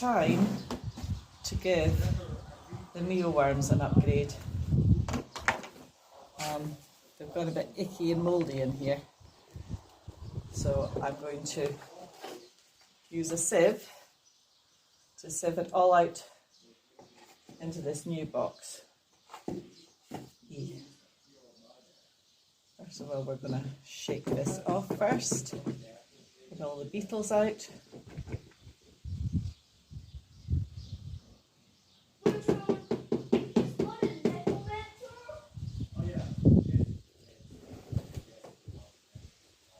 trying to give the mealworms an upgrade. They've got a bit icky and mouldy in here, so I'm going to use a sieve to sieve it all out into this new box. First of all, we're going to shake this off first, get all the beetles out.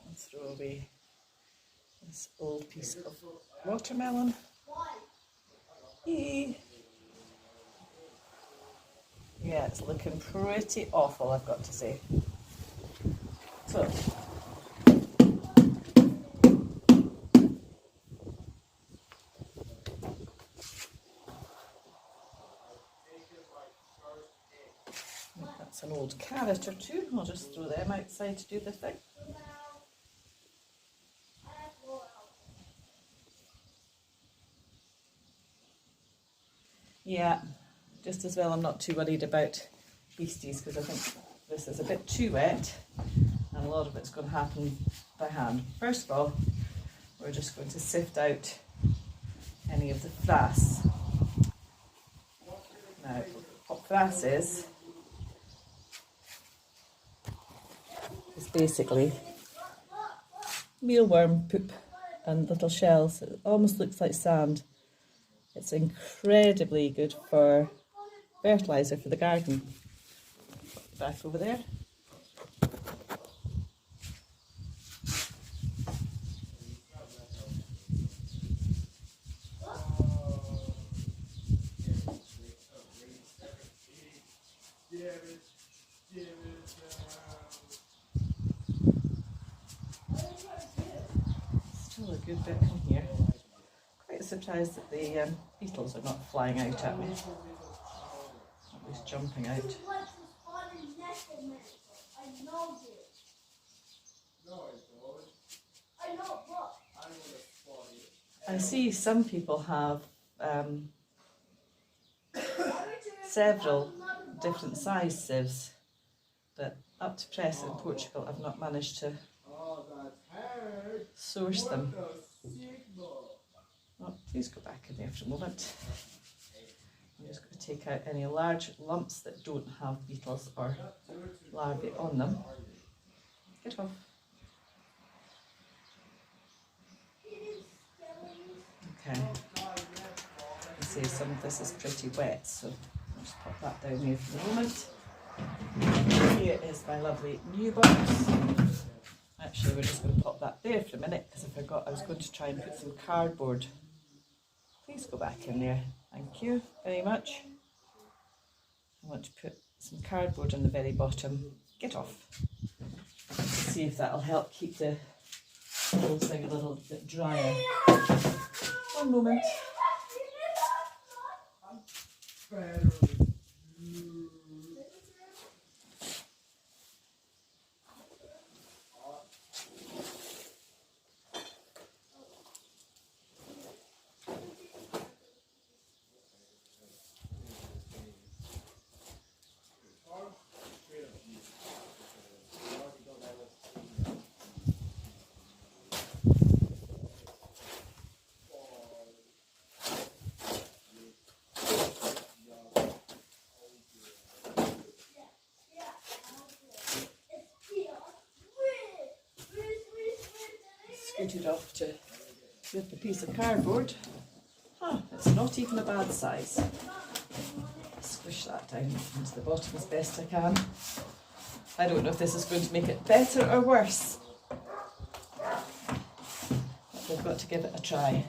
And throw away this old piece of watermelon. Yeah, it's looking pretty awful, I've got to say. So, that's an old carrot or two. I'll just throw them outside to do the thing. Yeah, just as well I'm not too worried about beasties, because I think this is a bit too wet and a lot of it's going to happen by hand. First of all, we're just going to sift out any of the frass. Now, what frass is basically mealworm poop and little shells. It almost looks like sand. It's incredibly good for fertiliser for the garden. Put it back over there. Still a good bit in here. Quite surprised that the beetles are not flying out at me. At least jumping out. I see some people have several different size sieves, but up to present in Portugal I've not managed to source them. Oh, please go back in there for a moment. I'm just going to take out any large lumps that don't have beetles or larvae on them. Get off. Okay. You see some of this is pretty wet, so I'll just pop that down here for the moment. Here is my lovely new box. Actually, we're just going to pop that there for a minute, because I forgot I was going to try and put some cardboard. Please go back in there. Thank you very much. I want to put some cardboard on the very bottom. Get off. Let's see if that'll help keep the whole thing a little bit drier. One moment. Scooted off to with the piece of cardboard. It's not even a bad size. Squish that down into the bottom as best I can. I don't know if this is going to make it better or worse, but we've got to give it a try.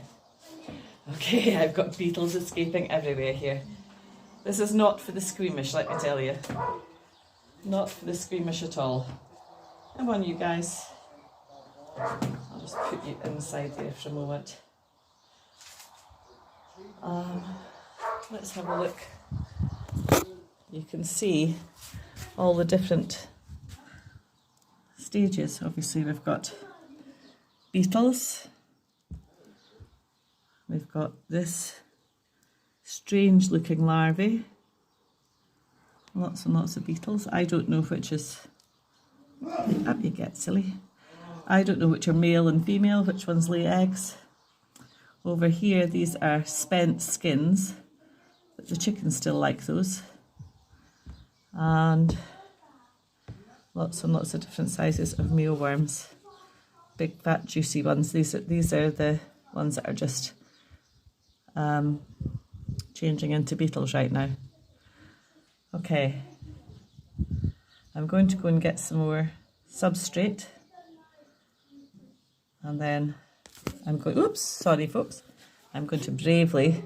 Okay, I've got beetles escaping everywhere here. This is not for the squeamish, let me tell you. Not for the squeamish at all. Come on, you guys. I'll just put you inside there for a moment. Let's have a look. You can see all the different stages. Obviously we've got beetles, we've got this strange looking larvae. Lots and lots of beetles. I don't know which is, up you get silly. I don't know which are male and female, which ones lay eggs. Over here, these are spent skins, but the chickens still like those. And lots and lots of different sizes of mealworms. Big, fat, juicy ones. These are the ones that are just changing into beetles right now. Okay, I'm going to go and get some more substrate, and then I'm going, oops, sorry folks, I'm going to bravely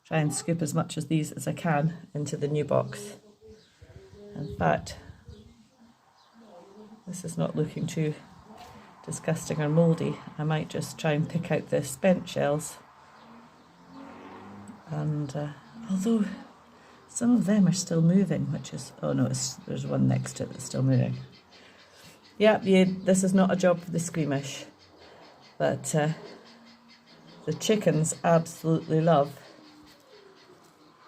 try and scoop as much of these as I can into the new box. In fact, this is not looking too disgusting or mouldy. I might just try and pick out the spent shells, and although some of them are still moving, which is, oh no, there's one next to it that's still moving. Yeah, this is not a job for the squeamish, but the chickens absolutely love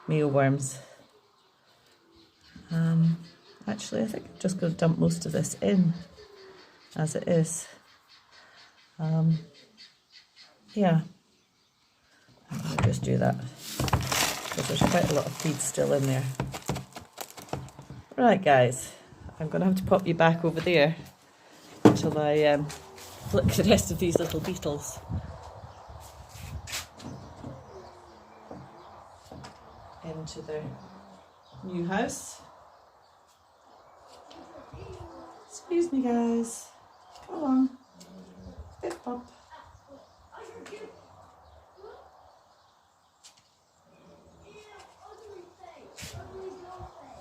mealworms. Actually, I think I'm just going to dump most of this in as it is. Yeah, I'm going to just do that, because there's quite a lot of feed still in there. Right guys, I'm going to have to pop you back over there until I flick the rest of these little beetles. Into their new house. Excuse me guys, come along, bit bump.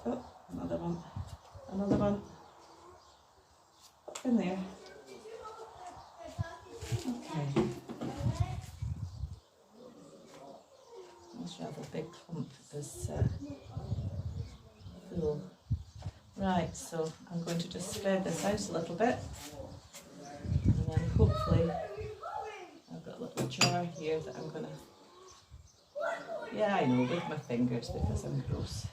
Oh, another one, up in there. Okay, this rather big clump is full. Right, so I'm going to just spread this out a little bit, and then hopefully I've got a little jar here that I'm going to, yeah I know, with my fingers because I'm gross.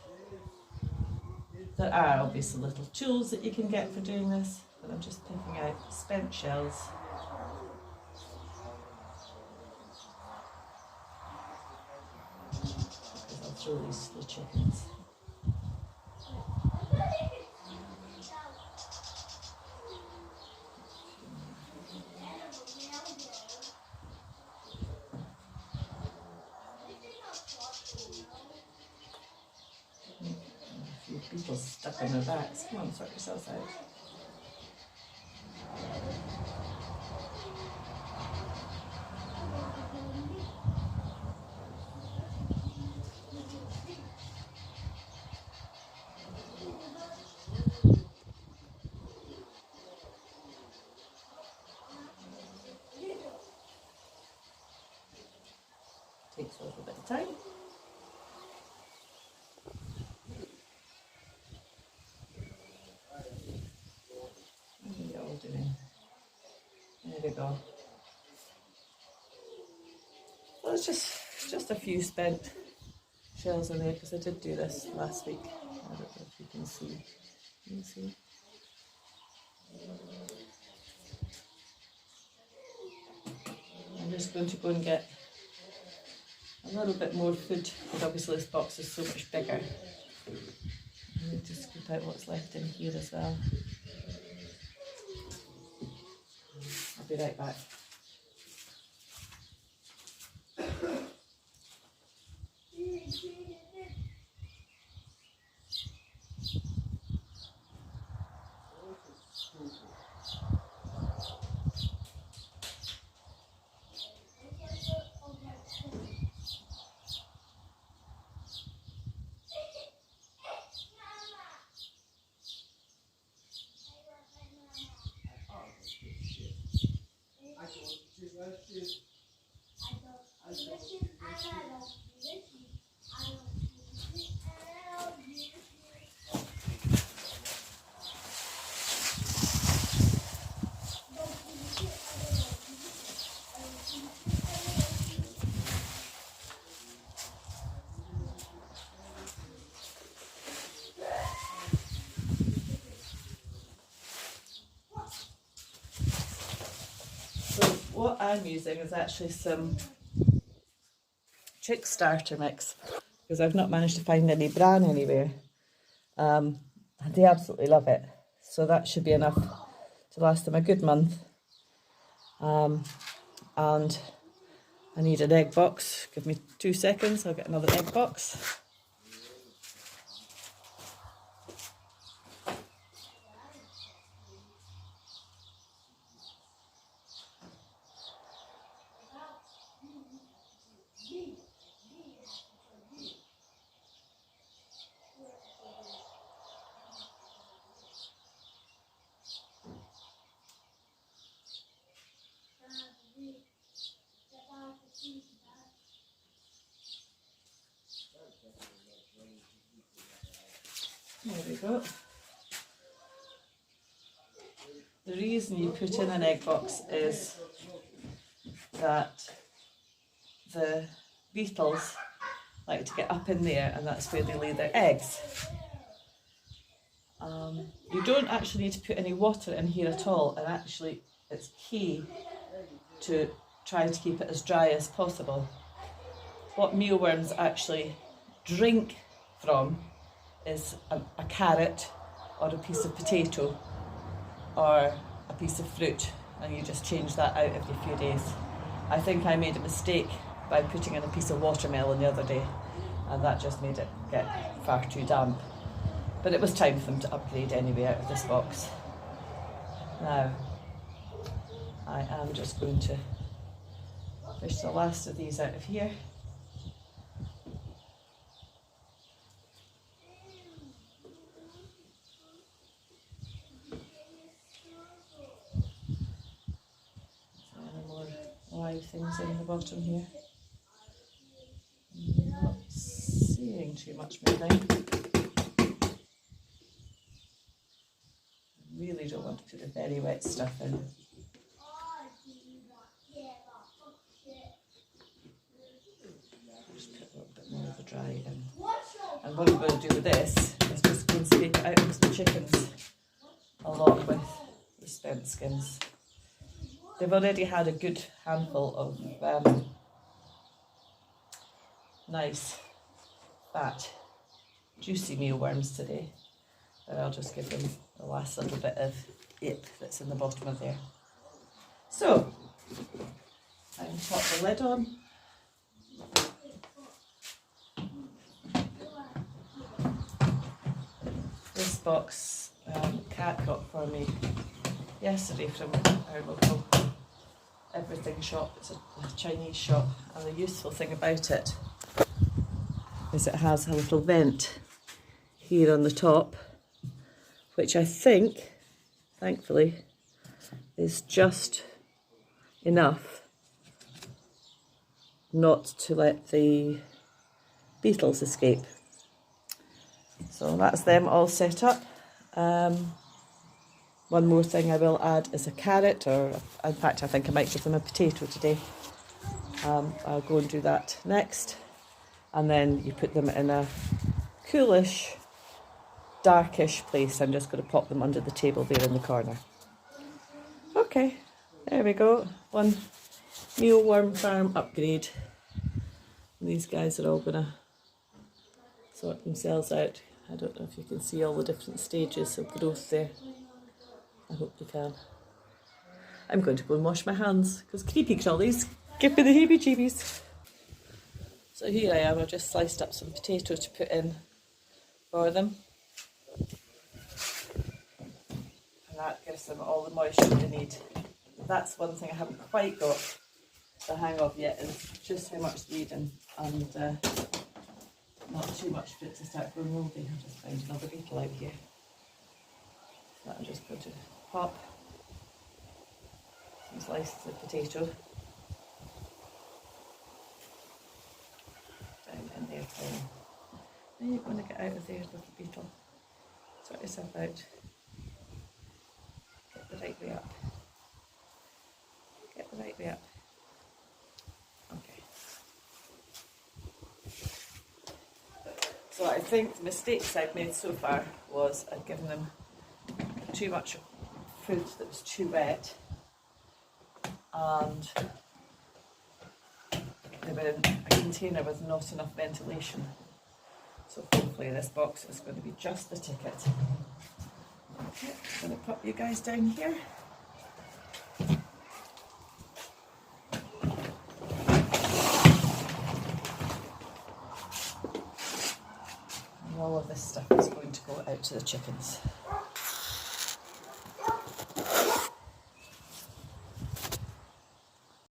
There are obviously little tools that you can get for doing this, but I'm just picking out spent shells. Because I'll throw these to the chickens. People stuck on their backs. Come on, sort yourselves out. Takes a little bit of time. There we go. Well, it's just a few spent shells in there because I did do this last week. I don't know if you can see. Can you see? I'm just going to go and get a little bit more food, because obviously this box is so much bigger. I need to scoop out what's left in here as well. I'll be right back. what I'm using is actually some chick starter mix, because I've not managed to find any bran anywhere. And they absolutely love it. So that should be enough to last them a good month. And I need an egg box. Give me 2 seconds, I'll get another egg box. There we go. The reason you put in an egg box is that the beetles like to get up in there, and that's where they lay their eggs. You don't actually need to put any water in here at all, and actually it's key to try to keep it as dry as possible. What mealworms actually drink from is a carrot or a piece of potato or a piece of fruit, and you just change that out every few days. I think I made a mistake by putting in a piece of watermelon the other day, and that just made it get far too damp. But it was time for them to upgrade anyway out of this box. Now, I am just going to fish the last of these out of here. Live things in the bottom here. Not seeing too much moving. Really don't want to put the very wet stuff in. Just put a little bit more of the dry in. And what I'm going to do with this is just go and scrape it out with the chickens along with the spent skins. They've already had a good handful of nice, fat, juicy mealworms today. But I'll just give them the last little bit of ip that's in the bottom of there. So, I can pop the lid on. This box Kat got for me yesterday from our local everything shop. It's a Chinese shop, and the useful thing about it is it has a little vent here on the top, which I think, thankfully, is just enough not to let the beetles escape. So that's them all set up. One more thing I will add is a carrot, or in fact I think I might give them a potato today. I'll go and do that next. And then you put them in a coolish, darkish place. I'm just going to pop them under the table there in the corner. Okay, there we go. One mealworm farm upgrade. And these guys are all going to sort themselves out. I don't know if you can see all the different stages of growth there. I hope you can. I'm going to go and wash my hands because creepy crawlies give me the heebie-jeebies. So here I am, I've just sliced up some potato to put in for them. And that gives them all the moisture they need. That's one thing I haven't quite got the hang of yet, is just how much they need and not too much for it to start growing mouldy. I'll just find another beetle out here. So I'm just going to pop some slices of potato down in there for them. Now you're going to get out of there, little beetle. Sort yourself out. Get the right way up. Get the right way up. Okay. So I think the mistakes I've made so far was I've given them too much food that was too wet, and they were in a container with not enough ventilation. So hopefully this box is going to be just the ticket. Okay, I'm going to pop you guys down here. And all of this stuff is going to go out to the chickens.